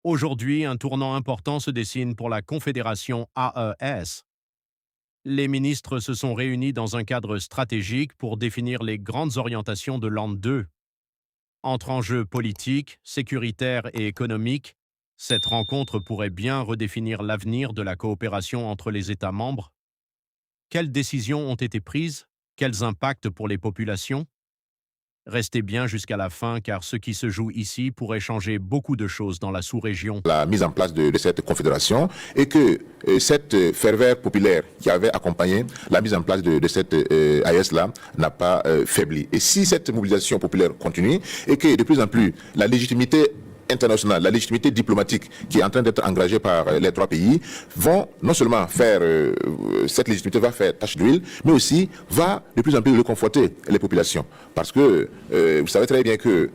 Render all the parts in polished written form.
Aujourd'hui, un tournant important se dessine pour la Confédération AES. Les ministres se sont réunis dans un cadre stratégique pour définir les grandes orientations de l'an 2. Entre enjeux politiques, sécuritaires et économiques, cette rencontre pourrait bien redéfinir l'avenir de la coopération entre les États membres. Quelles décisions ont été prises? Quels impacts pour les populations? Restez bien jusqu'à la fin car ce qui se joue ici pourrait changer beaucoup de choses dans la sous-région. La mise en place de cette confédération et que cette ferveur populaire qui avait accompagné la mise en place de cette AES-là n'a pas faibli. Et si cette mobilisation populaire continue et que de plus en plus la légitimité internationale, la légitimité diplomatique qui est en train d'être engagée par les trois pays vont non seulement faire, cette légitimité va faire tache d'huile, mais aussi va de plus en plus reconforter les populations. Parce que vous savez très bien que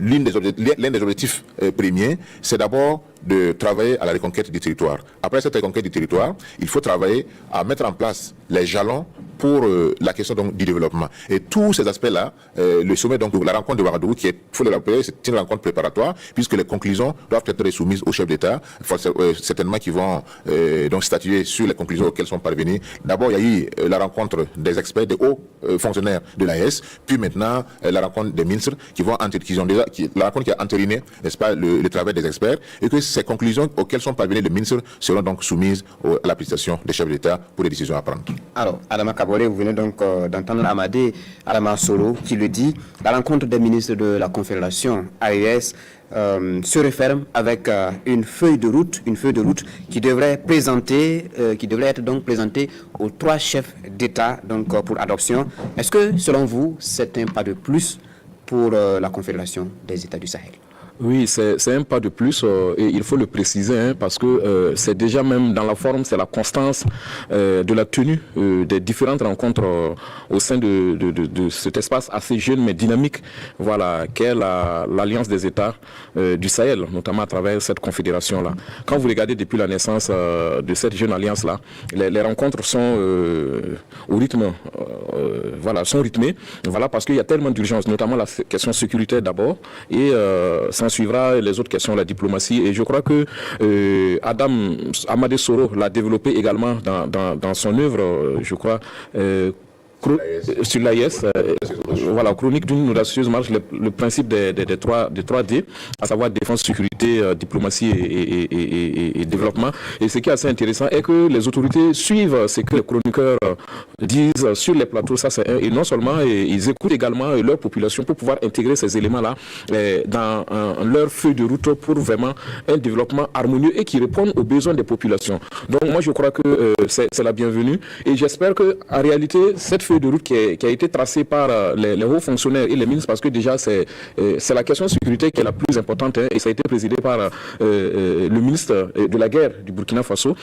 l'un des objectifs premiers, c'est d'abord de travailler à la reconquête du territoire. Après cette reconquête du territoire, il faut travailler à mettre en place les jalons pour la question donc, du développement. Et tous ces aspects-là, le sommet, donc la rencontre de Ouagadougou, qui est, faut le rappeler, c'est une rencontre préparatoire, puisque les conclusions doivent être soumises aux chefs d'État, certainement qui vont donc statuer sur les conclusions auxquelles sont parvenus. D'abord, il y a eu la rencontre des experts, des hauts fonctionnaires de l'AES, puis maintenant la rencontre des ministres la rencontre qui a entériné, n'est-ce pas, le travail des experts, et que ces conclusions auxquelles sont parvenus les ministres seront donc soumises à l'appréciation des chefs d'État pour les décisions à prendre. Alors, Adama Kabore, vous venez donc d'entendre Amadé Adama Solo qui le dit. La rencontre des ministres de la Confédération AES se referme avec une feuille de route qui devrait être donc présentée aux trois chefs d'État donc pour adoption. Est-ce que, selon vous, c'est un pas de plus pour la Confédération des États du Sahel? Oui, c'est un pas de plus et il faut le préciser parce que c'est déjà même dans la forme, c'est la constance de la tenue des différentes rencontres au sein de cet espace assez jeune mais dynamique, voilà, qu'est l'Alliance des États du Sahel, notamment à travers cette confédération-là. Quand vous regardez depuis la naissance de cette jeune alliance-là, les rencontres sont au rythme, sont rythmées, voilà, parce qu'il y a tellement d'urgences, notamment la question sécuritaire d'abord et s'en suivra les autres questions, la diplomatie. Et je crois que Amadé Soro l'a développé également dans son œuvre, je crois, sur l'AES, chronique d'une audacieuse marche, le principe des 3D, à savoir défense, sécurité, diplomatie et développement. Et ce qui est assez intéressant est que les autorités suivent ce que les chroniqueurs disent sur les plateaux, ça c'est un, et non seulement, ils écoutent également leur population pour pouvoir intégrer ces éléments-là dans leur feuille de route pour vraiment un développement harmonieux et qui répond aux besoins des populations. Donc moi je crois que c'est la bienvenue et j'espère qu'en réalité cette feuille de route qui a été tracée par les hauts fonctionnaires et les ministres, parce que déjà c'est la question de sécurité qui est la plus importante et ça a été présidé par le ministre de la guerre du Burkina Faso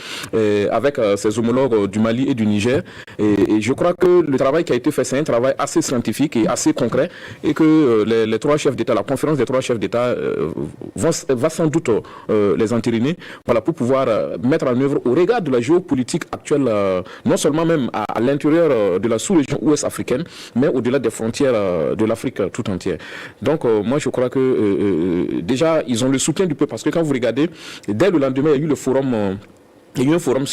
avec ses homologues du Mali et du Niger et je crois que le travail qui a été fait c'est un travail assez scientifique et assez concret et que les trois chefs d'État, la conférence des trois chefs d'État va sans doute les entériner, voilà, pour pouvoir mettre en œuvre au regard de la géopolitique actuelle, non seulement même à l'intérieur de la sous-région ouest africaine, mais au-delà des frontières de l'Afrique tout entière. Donc moi je crois que déjà ils ont le soutien du peuple parce que quand vous regardez, dès le lendemain il y a eu le forum. Il y a eu un forum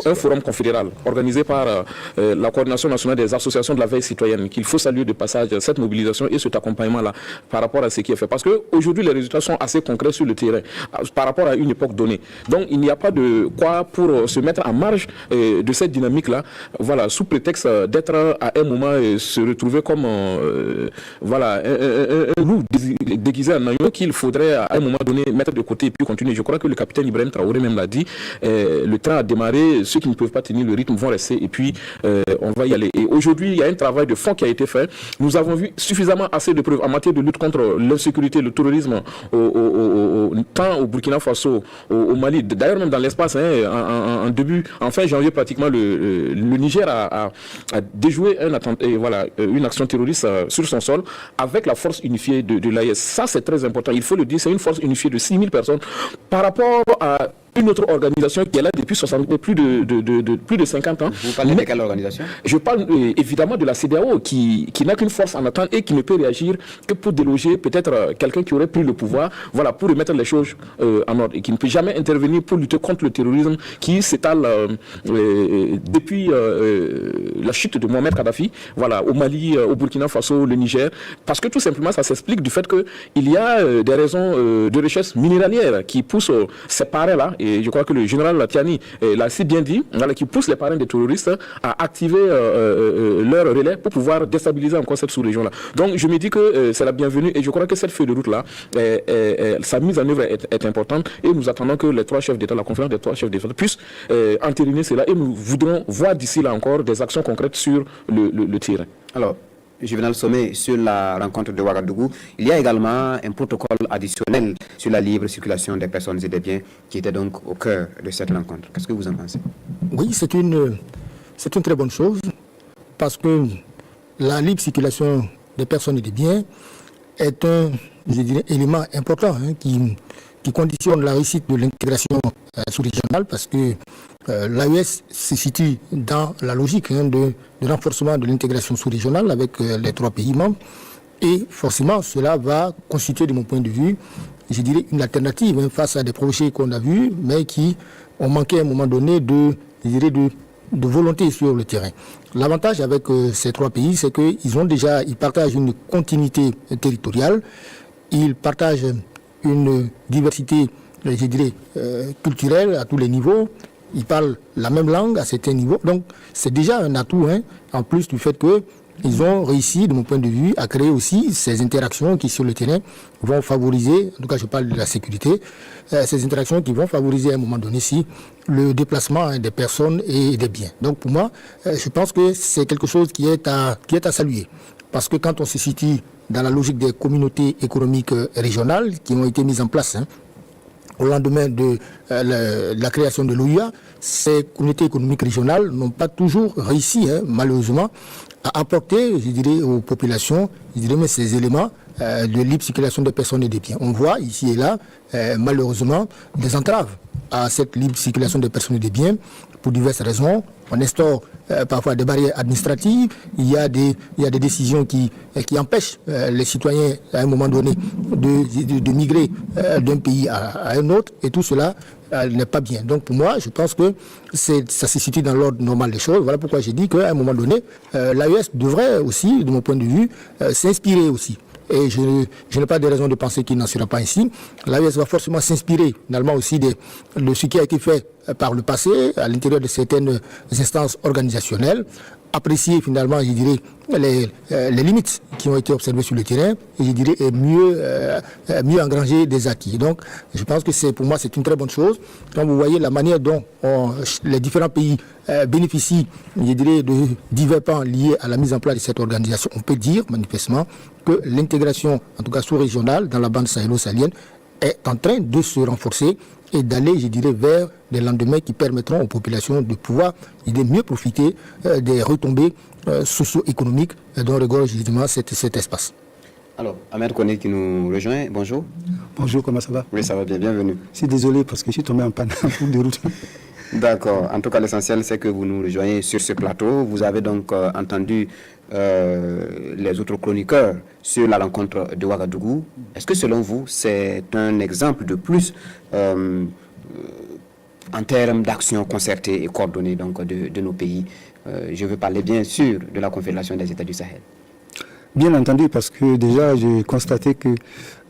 un forum confédéral organisé par la coordination nationale des associations de la veille citoyenne qu'il faut saluer de passage cette mobilisation et cet accompagnement-là par rapport à ce qui est fait. Parce qu'aujourd'hui, les résultats sont assez concrets sur le terrain par rapport à une époque donnée. Donc, il n'y a pas de quoi pour se mettre en marge de cette dynamique-là, voilà, sous prétexte d'être à un moment se retrouver comme un loup déguisé en agneau qu'il faudrait à un moment donné mettre de côté et puis continuer. Je crois que le capitaine Ibrahim Traoré même l'a dit. Le train a démarré, ceux qui ne peuvent pas tenir le rythme vont rester et puis on va y aller. Et aujourd'hui, il y a un travail de fond qui a été fait. Nous avons vu suffisamment assez de preuves en matière de lutte contre l'insécurité, le terrorisme, tant au Burkina Faso, au Mali, d'ailleurs même dans l'espace, en fin janvier pratiquement, le Niger a déjoué une action terroriste sur son sol avec la force unifiée de l'AES. Ça c'est très important, il faut le dire, c'est une force unifiée de 6000 personnes par rapport à une autre organisation qui est là depuis plus de 50 ans. Vous parlez de quelle organisation? Je parle évidemment de la CEDEAO qui n'a qu'une force en attente et qui ne peut réagir que pour déloger peut-être quelqu'un qui aurait pris le pouvoir, voilà, pour remettre les choses en ordre et qui ne peut jamais intervenir pour lutter contre le terrorisme qui s'étale depuis la chute de Mohamed Kadhafi, voilà, au Mali, au Burkina Faso, le Niger, parce que tout simplement ça s'explique du fait qu'il y a des raisons de richesse minéralière qui poussent ces parrains-là, et je crois que le général Latiani l'a assez bien dit, voilà, qui poussent les parrains des terroristes à activer leur relais pour pouvoir déstabiliser encore cette sous-région-là. Donc je me dis que c'est la bienvenue et je crois que cette feuille de route-là, sa mise en œuvre est importante et nous attendons que les trois chefs d'État, la conférence des trois chefs d'État puissent entériner cela et nous voudrons voir d'ici là encore des actions concrètes sur le terrain. Alors, Juvénal Somé, sur la rencontre de Ouagadougou, il y a également un protocole additionnel sur la libre circulation des personnes et des biens qui était donc au cœur de cette rencontre. Qu'est-ce que vous en pensez? Oui, c'est une très bonne chose parce que la libre circulation des personnes et des biens est un, je dirais, élément important qui conditionne la réussite de l'intégration sous-régionale parce que l'AES se situe dans la logique de renforcement de l'intégration sous-régionale avec les trois pays membres et forcément cela va constituer de mon point de vue, je dirais, une alternative face à des projets qu'on a vus mais qui ont manqué à un moment donné de volonté sur le terrain. L'avantage avec ces trois pays, c'est qu'ils partagent une continuité territoriale, ils partagent une diversité, je dirais, culturelle à tous les niveaux. Ils parlent la même langue à certains niveaux. Donc, c'est déjà un atout, en plus du fait qu'ils ont réussi, de mon point de vue, à créer aussi ces interactions qui, sur le terrain, vont favoriser, en tout cas, je parle de la sécurité, ces interactions qui vont favoriser à un moment donné le déplacement des personnes et des biens. Donc, pour moi, je pense que c'est quelque chose qui est à saluer. Parce que quand on se situe dans la logique des communautés économiques régionales qui ont été mises en place au lendemain de la création de l'OUA, ces communautés économiques régionales n'ont pas toujours réussi, malheureusement, à apporter, je dirais, aux populations, mais ces éléments de libre circulation des personnes et des biens. On voit ici et là, malheureusement, des entraves à cette libre circulation des personnes et des biens pour diverses raisons. On instaure parfois des barrières administratives, il y a des décisions qui empêchent les citoyens à un moment donné de migrer d'un pays à un autre et tout cela n'est pas bien. Donc pour moi, je pense que ça se situe dans l'ordre normal des choses. Voilà pourquoi j'ai dit qu'à un moment donné, l'AES devrait aussi, de mon point de vue, s'inspirer aussi. Et je n'ai pas de raison de penser qu'il n'en sera pas ainsi. L'AES va forcément s'inspirer finalement aussi de ce qui a été fait par le passé à l'intérieur de certaines instances organisationnelles, apprécier finalement, je dirais, les limites qui ont été observées sur le terrain et je dirais mieux engranger des acquis. Donc je pense que pour moi c'est une très bonne chose. Quand vous voyez la manière dont les différents pays bénéficient, je dirais, de divers pans liés à la mise en place de cette organisation, on peut dire manifestement que l'intégration, en tout cas sous-régionale, dans la bande sahélo-sahelienne est en train de se renforcer et d'aller, je dirais, vers des lendemains qui permettront aux populations de pouvoir mieux profiter des retombées socio-économiques dont regorge justement cet espace. Alors, Ahmed Koné qui nous rejoint, bonjour. Bonjour, comment ça va? Oui, ça va bien, bienvenue. Je suis désolé parce que je suis tombé en panne en cours de route. D'accord, en tout cas l'essentiel c'est que vous nous rejoignez sur ce plateau. Vous avez donc entendu les autres chroniqueurs sur la rencontre de Ouagadougou. Est-ce que selon vous c'est un exemple de plus en termes d'action concertée et coordonnée donc, de nos pays? Je veux parler bien sûr de la Confédération des États du Sahel. Bien entendu, parce que déjà j'ai constaté que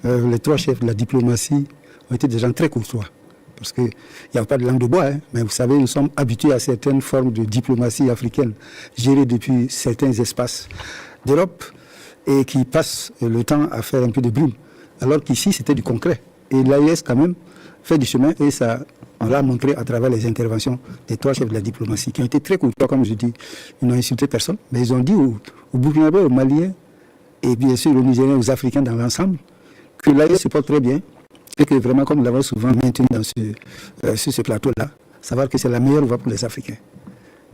les trois chefs de la diplomatie ont été des gens très courtois. Parce qu'il n'y a pas de langue de bois, mais vous savez, nous sommes habitués à certaines formes de diplomatie africaine gérée depuis certains espaces d'Europe et qui passent le temps à faire un peu de brume. Alors qu'ici, c'était du concret. Et l'AES, quand même, fait du chemin et ça, on l'a montré à travers les interventions des trois chefs de la diplomatie qui ont été très courtois, comme je dis. Ils n'ont insulté personne, mais ils ont dit aux Burkinabés, aux Maliens et bien sûr aux Nigériens, aux Africains dans l'ensemble que l'AES se porte très bien. Et que vraiment, comme nous l'avons souvent maintenu sur ce plateau-là, savoir que c'est la meilleure voie pour les Africains.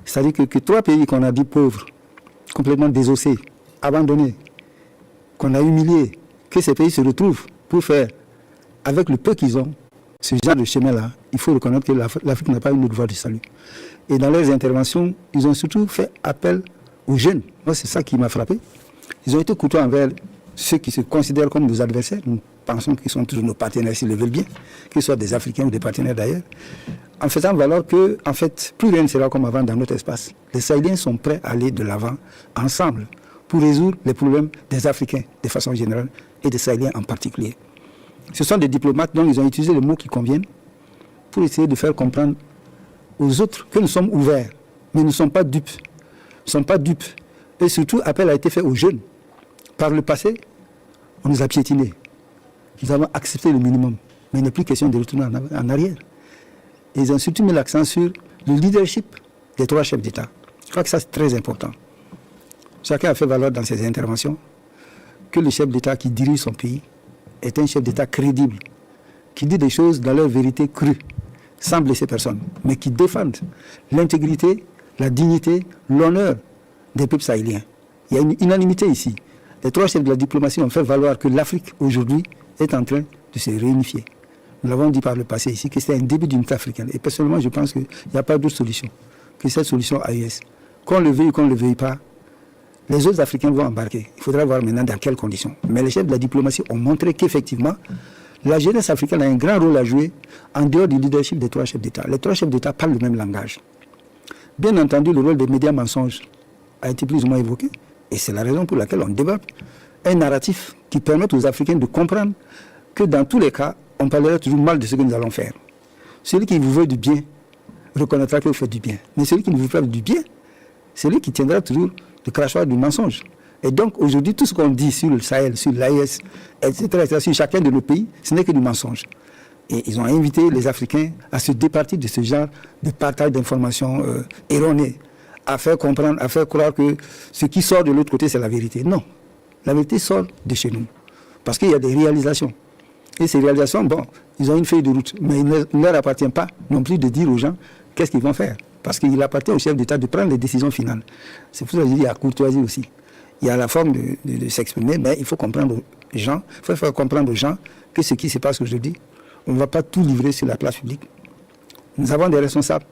C'est-à-dire que trois pays qu'on a dit pauvres, complètement désossés, abandonnés, qu'on a humiliés, que ces pays se retrouvent pour faire, avec le peu qu'ils ont, ce genre de chemin-là, il faut reconnaître que l'Afrique n'a pas une autre voie de salut. Et dans leurs interventions, ils ont surtout fait appel aux jeunes. Moi, c'est ça qui m'a frappé. Ils ont été courtois envers ceux qui se considèrent comme nos adversaires. pensons qu'ils sont toujours nos partenaires s'ils le veulent bien, qu'ils soient des Africains ou des partenaires d'ailleurs, en faisant valoir que, en fait, plus rien ne sera comme avant dans notre espace. Les Sahéliens sont prêts à aller de l'avant ensemble pour résoudre les problèmes des Africains de façon générale et des Sahéliens en particulier. Ce sont des diplomates dont ils ont utilisé les mots qui conviennent pour essayer de faire comprendre aux autres que nous sommes ouverts, mais nous ne sommes pas dupes. Nous ne sommes pas dupes. Et surtout, appel a été fait aux jeunes. Par le passé, on nous a piétinés. Nous avons accepté le minimum. Mais il n'est plus question de retourner en arrière. Et ils ont surtout mis l'accent sur le leadership des 3 chefs d'État. Je crois que ça, c'est très important. Chacun a fait valoir dans ses interventions que le chef d'État qui dirige son pays est un chef d'État crédible, qui dit des choses dans leur vérité crue, sans blesser personne, mais qui défendent l'intégrité, la dignité, l'honneur des peuples sahéliens. Il y a une unanimité ici. Les 3 chefs de la diplomatie ont fait valoir que l'Afrique, aujourd'hui, est en train de se réunifier. Nous l'avons dit par le passé ici, que c'était un début d'unité africaine. Et personnellement, je pense qu'il n'y a pas d'autre solution que cette solution AES. Qu'on le veuille ou qu'on ne le veuille pas, les autres Africains vont embarquer. Il faudra voir maintenant dans quelles conditions. Mais les chefs de la diplomatie ont montré qu'effectivement, la jeunesse africaine a un grand rôle à jouer en dehors du leadership des 3 chefs d'État. Les 3 chefs d'État parlent le même langage. Bien entendu, le rôle des médias mensonges a été plus ou moins évoqué. Et c'est la raison pour laquelle on développe un narratif qui permet aux Africains de comprendre que dans tous les cas, on parlera toujours mal de ce que nous allons faire. Celui qui vous veut du bien reconnaîtra que vous faites du bien. Mais celui qui ne vous veut pas du bien, c'est lui qui tiendra toujours le crachoir du mensonge. Et donc aujourd'hui, tout ce qu'on dit sur le Sahel, sur l'AES, etc., sur chacun de nos pays, ce n'est que du mensonge. Et ils ont invité les Africains à se départir de ce genre de partage d'informations erronées, à faire comprendre, à faire croire que ce qui sort de l'autre côté, c'est la vérité. Non, la vérité sort de chez nous. Parce qu'il y a des réalisations. Et ces réalisations, bon, ils ont une feuille de route, mais il ne leur appartient pas non plus de dire aux gens qu'est-ce qu'ils vont faire. Parce qu'il appartient au chef d'État de prendre les décisions finales. C'est pour ça que je dis, il y a courtoisie aussi. Il y a la forme de s'exprimer, mais il faut comprendre aux gens, il faut faire comprendre aux gens que ce qui se passe aujourd'hui, on ne va pas tout livrer sur la place publique. Nous avons des responsables,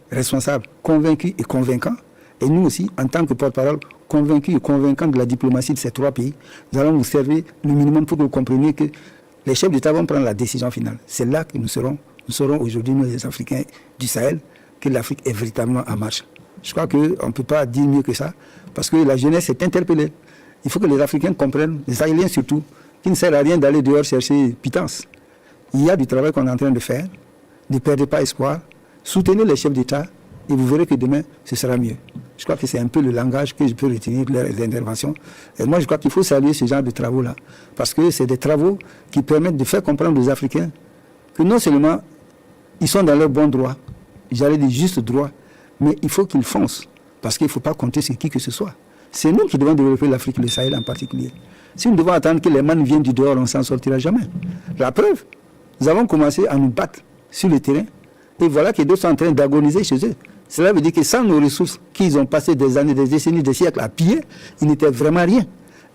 convaincus et convaincants. Et nous aussi, en tant que porte-parole, convaincus et convaincants de la diplomatie de ces 3 pays, nous allons vous servir le minimum pour que vous compreniez que les chefs d'État vont prendre la décision finale. C'est là que nous serons aujourd'hui, nous les Africains du Sahel, que l'Afrique est véritablement en marche. Je crois qu'on ne peut pas dire mieux que ça, parce que la jeunesse est interpellée. Il faut que les Africains comprennent, les Sahéliens surtout, qu'il ne sert à rien d'aller dehors chercher pitance. Il y a du travail qu'on est en train de faire, ne perdez pas espoir, soutenez les chefs d'État, et vous verrez que demain, ce sera mieux. Je crois que c'est un peu le langage que je peux retenir de leurs interventions. Et moi, je crois qu'il faut saluer ce genre de travaux-là. Parce que c'est des travaux qui permettent de faire comprendre aux Africains que non seulement ils sont dans leur bon droit, j'allais dire juste droit, mais il faut qu'ils foncent. Parce qu'il ne faut pas compter sur qui que ce soit. C'est nous qui devons développer l'Afrique, le Sahel en particulier. Si nous devons attendre que les mannes viennent du dehors, on ne s'en sortira jamais. La preuve, nous avons commencé à nous battre sur le terrain. Et voilà que d'autres sont en train d'agoniser chez eux. Cela veut dire que sans nos ressources qu'ils ont passé des années, des décennies, des siècles à piller, ils n'étaient vraiment rien.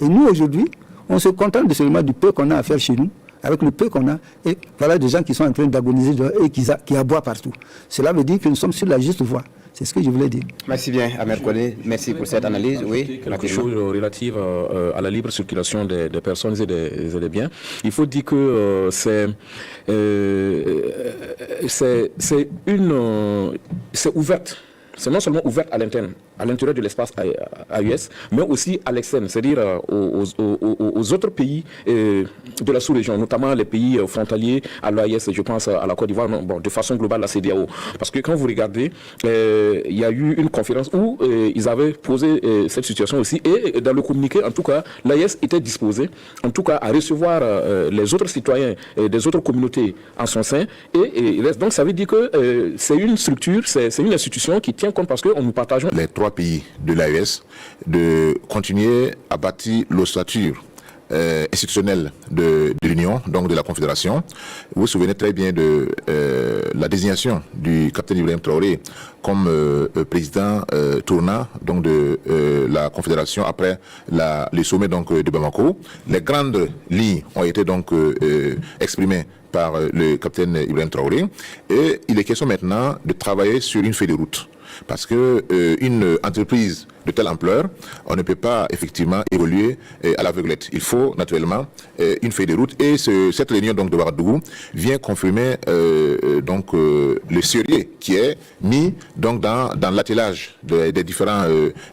Et nous, aujourd'hui, on se contente de seulement du peu qu'on a à faire chez nous, avec le peu qu'on a. Et voilà des gens qui sont en train d'agoniser et qui aboient partout. Cela veut dire que nous sommes sur la juste voie. C'est ce que je voulais dire. Merci bien, Ahmed Kodé. Merci pour cette analyse. Oui, quelque chose relative à la libre circulation des personnes et des biens. Il faut dire que c'est ouverte. C'est non seulement ouverte à l'intérieur de l'espace AES, mais aussi à l'externe, c'est-à-dire aux autres pays de la sous-région, notamment les pays frontaliers à l'AES, je pense à la Côte d'Ivoire, bon, de façon globale la CEDEAO. Parce que quand vous regardez, il y a eu une conférence où ils avaient posé cette situation aussi, et dans le communiqué, en tout cas, l'AES était disposé, en tout cas, à recevoir les autres citoyens des autres communautés en son sein, et donc ça veut dire que c'est une structure, c'est une institution qui tient compte parce que nous partageons les 3 pays de l'AES de continuer à bâtir l'ossature institutionnelle de l'Union, donc de la Confédération. Vous vous souvenez très bien de la désignation du capitaine Ibrahim Traoré comme président tournant donc de la Confédération après le sommet donc de Bamako. Les grandes lignes ont été donc exprimées par le capitaine Ibrahim Traoré. Et il est question maintenant de travailler sur une feuille de route. Parce que une entreprise de telle ampleur, on ne peut pas effectivement évoluer à l'aveuglette. Il faut naturellement une feuille de route. Et cette réunion donc de Ouagadougou vient confirmer le sérieux qui est mis donc dans l'attelage des différents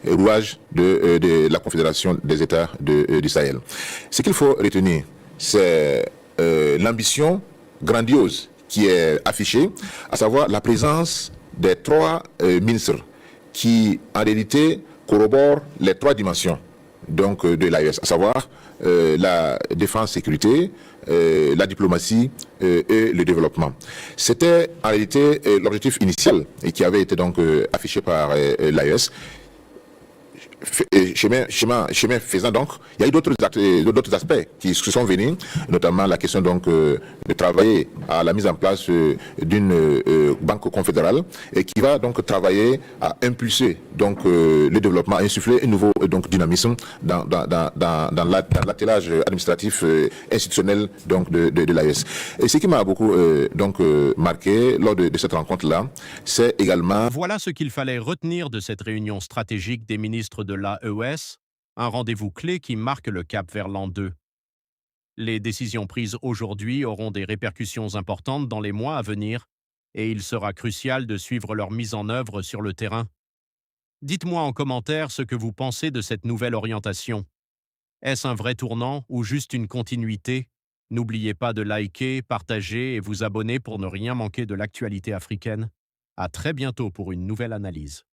rouages de la Confédération des États du Sahel. Ce qu'il faut retenir, c'est l'ambition grandiose qui est affichée, à savoir la présence des 3 ministres qui, en réalité, corroborent les 3 dimensions donc, de l'AES, à savoir la défense-sécurité, la diplomatie et le développement. C'était en réalité l'objectif initial et qui avait été donc affiché par l'AES. Chemin faisant donc, il y a eu d'autres aspects qui se sont venus, notamment la question donc de travailler à la mise en place d'une banque confédérale et qui va donc travailler à impulser donc le développement, à insuffler un nouveau donc dynamisme dans l'attelage administratif institutionnel donc de l'AES. Et ce qui m'a beaucoup marqué lors de cette rencontre-là, c'est également... Voilà ce qu'il fallait retenir de cette réunion stratégique des ministres de l'AES, un rendez-vous clé qui marque le cap vers l'an 2. Les décisions prises aujourd'hui auront des répercussions importantes dans les mois à venir et il sera crucial de suivre leur mise en œuvre sur le terrain. Dites-moi en commentaire ce que vous pensez de cette nouvelle orientation. Est-ce un vrai tournant ou juste une continuité? N'oubliez pas de liker, partager et vous abonner pour ne rien manquer de l'actualité africaine. À très bientôt pour une nouvelle analyse.